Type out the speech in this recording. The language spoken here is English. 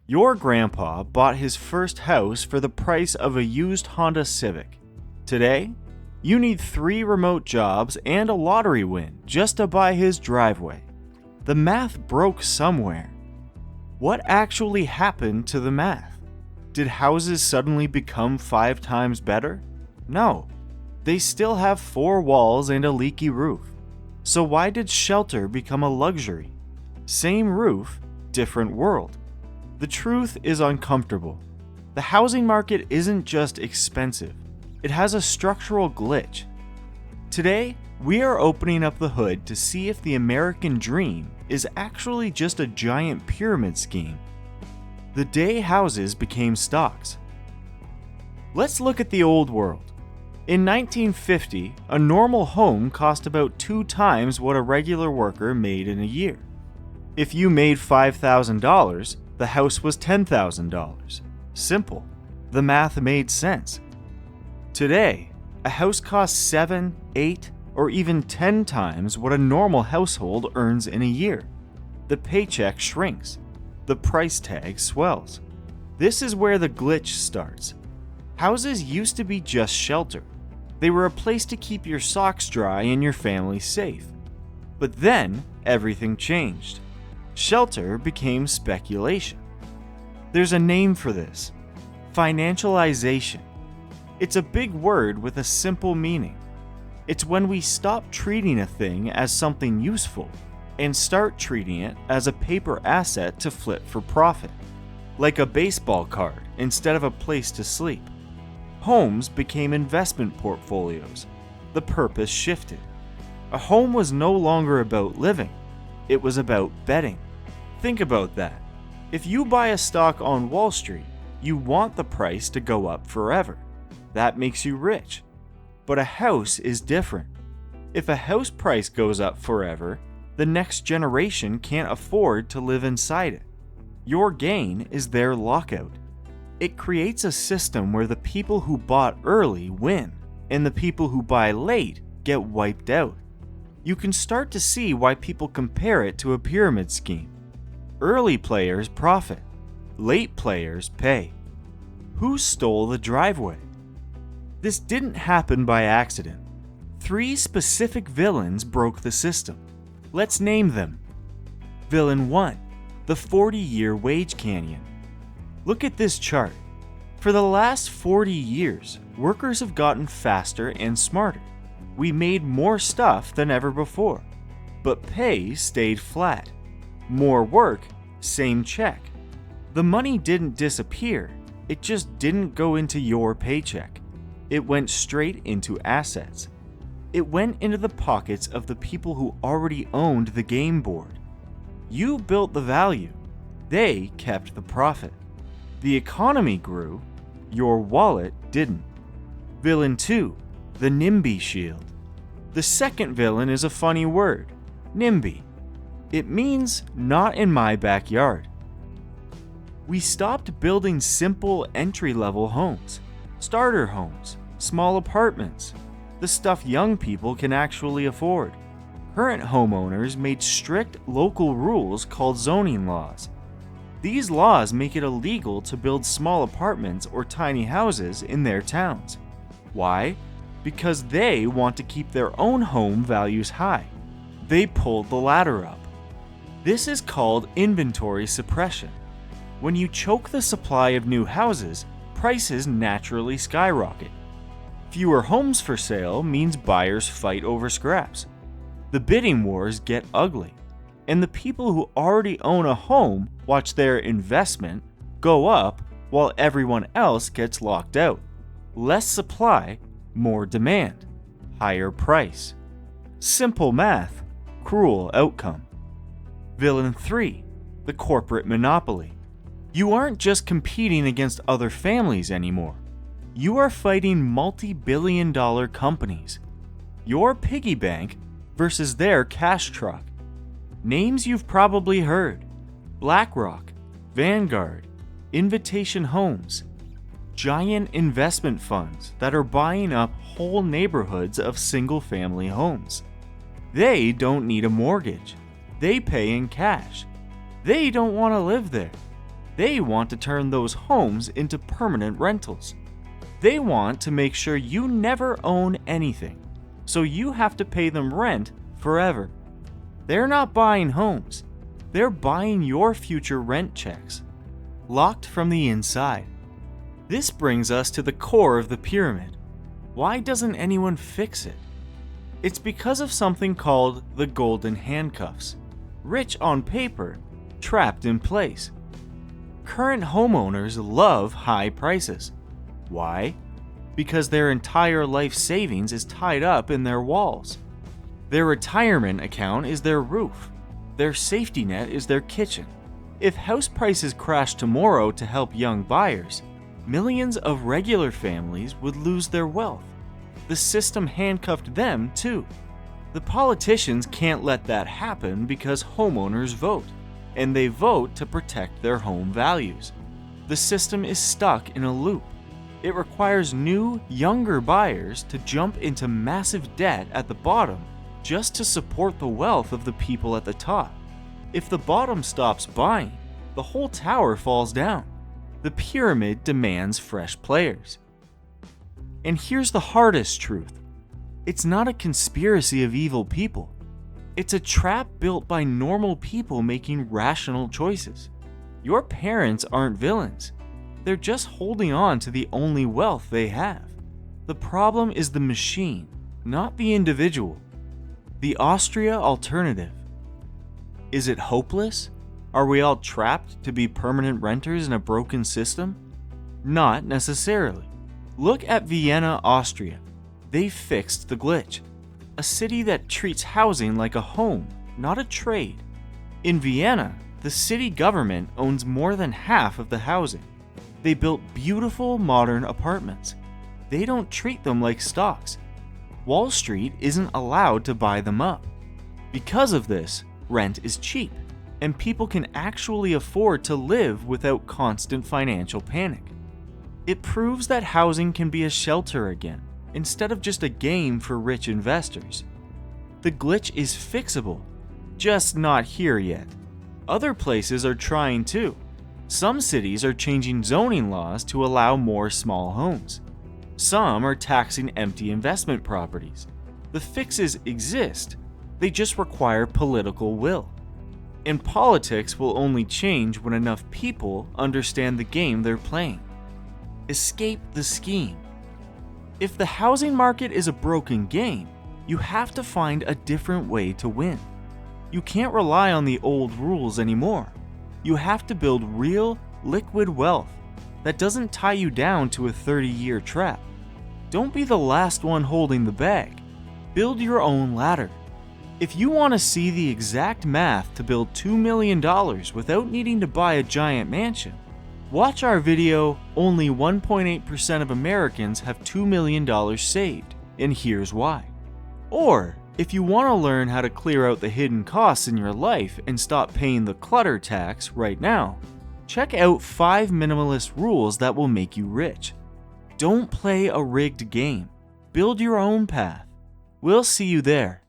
Your grandpa bought his first house for the price of a used Honda Civic. Today, you need 3 remote jobs and a lottery win just to buy his driveway. The math broke somewhere. What actually happened to the math? Did houses suddenly become 5 times better? No. They still have 4 walls and a leaky roof. So why did shelter become a luxury? Same roof, different world. The truth is uncomfortable. The housing market isn't just expensive. It has a structural glitch. Today, we are opening up the hood to see if the American dream is actually just a giant pyramid scheme. The day houses became stocks. Let's look at the old world. In 1950, a normal home cost about 2 times what a regular worker made in a year. If you made $5,000, the house was $10,000. Simple. The math made sense. Today, a house costs 7, 8, or even 10 times what a normal household earns in a year. The paycheck shrinks. The price tag swells. This is where the glitch starts. Houses used to be just shelter. They were a place to keep your socks dry and your family safe. But then, everything changed. Shelter became speculation. There's a name for this: financialization. It's a big word with a simple meaning. It's when we stop treating a thing as something useful and start treating it as a paper asset to flip for profit. Like a baseball card instead of a place to sleep. Homes became investment portfolios. The purpose shifted. A home was no longer about living. It was about betting. Think about that. If you buy a stock on Wall Street, you want the price to go up forever. That makes you rich. But a house is different. If a house price goes up forever, the next generation can't afford to live inside it. Your gain is their lockout. It creates a system where the people who bought early win, and the people who buy late get wiped out. You can start to see why people compare it to a pyramid scheme. Early players profit. Late players pay. Who stole the driveway? This didn't happen by accident. 3 specific villains broke the system. Let's name them. Villain 1, the 40-year wage canyon. Look at this chart. For the last 40 years, workers have gotten faster and smarter. We made more stuff than ever before, but pay stayed flat. More work, same check. The money didn't disappear, it just didn't go into your paycheck. It went straight into assets. It went into the pockets of the people who already owned the game board. You built the value. They kept the profit. The economy grew. Your wallet didn't. Villain 2, the Nimby Shield. The second villain is a funny word, NIMBY. It means not in my backyard. We stopped building simple entry-level homes, starter homes, small apartments, the stuff young people can actually afford. Current homeowners made strict local rules called zoning laws. These laws make it illegal to build small apartments or tiny houses in their towns. Why? Because they want to keep their own home values high. They pulled the ladder up. This is called inventory suppression. When you choke the supply of new houses, prices naturally skyrocket. Fewer homes for sale means buyers fight over scraps. The bidding wars get ugly, and the people who already own a home watch their investment go up while everyone else gets locked out. Less supply, more demand, higher price. Simple math, cruel outcome. Villain 3, the corporate monopoly. You aren't just competing against other families anymore. You are fighting multi-billion-dollar companies. Your piggy bank versus their cash truck. Names you've probably heard: BlackRock, Vanguard, Invitation Homes. Giant investment funds that are buying up whole neighborhoods of single-family homes. They don't need a mortgage. They pay in cash. They don't want to live there. They want to turn those homes into permanent rentals. They want to make sure you never own anything, so you have to pay them rent forever. They're not buying homes. They're buying your future rent checks, locked from the inside. This brings us to the core of the pyramid. Why doesn't anyone fix it? It's because of something called the Golden Handcuffs. Rich on paper, trapped in place. Current homeowners love high prices. Why? Because their entire life savings is tied up in their walls. Their retirement account is their roof. Their safety net is their kitchen. If house prices crash tomorrow to help young buyers, millions of regular families would lose their wealth. The system handcuffed them too. The politicians can't let that happen because homeowners vote, and they vote to protect their home values. The system is stuck in a loop. It requires new, younger buyers to jump into massive debt at the bottom just to support the wealth of the people at the top. If the bottom stops buying, the whole tower falls down. The pyramid demands fresh players. And here's the hardest truth. It's not a conspiracy of evil people. It's a trap built by normal people making rational choices. Your parents aren't villains. They're just holding on to the only wealth they have. The problem is the machine, not the individual. The Austria Alternative. Is it hopeless? Are we all trapped to be permanent renters in a broken system? Not necessarily. Look at Vienna, Austria. They fixed the glitch. A city that treats housing like a home, not a trade. In Vienna, the city government owns more than half of the housing. They built beautiful modern apartments. They don't treat them like stocks. Wall Street isn't allowed to buy them up. Because of this, rent is cheap, and people can actually afford to live without constant financial panic. It proves that housing can be a shelter again, instead of just a game for rich investors. The glitch is fixable, just not here yet. Other places are trying too. Some cities are changing zoning laws to allow more small homes. Some are taxing empty investment properties. The fixes exist, they just require political will. And politics will only change when enough people understand the game they're playing. Escape the scheme. If the housing market is a broken game, you have to find a different way to win. You can't rely on the old rules anymore. You have to build real, liquid wealth that doesn't tie you down to a 30-year trap. Don't be the last one holding the bag. Build your own ladder. If you want to see the exact math to build $2 million without needing to buy a giant mansion, watch our video, Only 1.8% of Americans have $2 million saved, and here's why. Or, if you want to learn how to clear out the hidden costs in your life and stop paying the clutter tax right now, check out 5 minimalist rules that will make you rich. Don't play a rigged game. Build your own path. We'll see you there.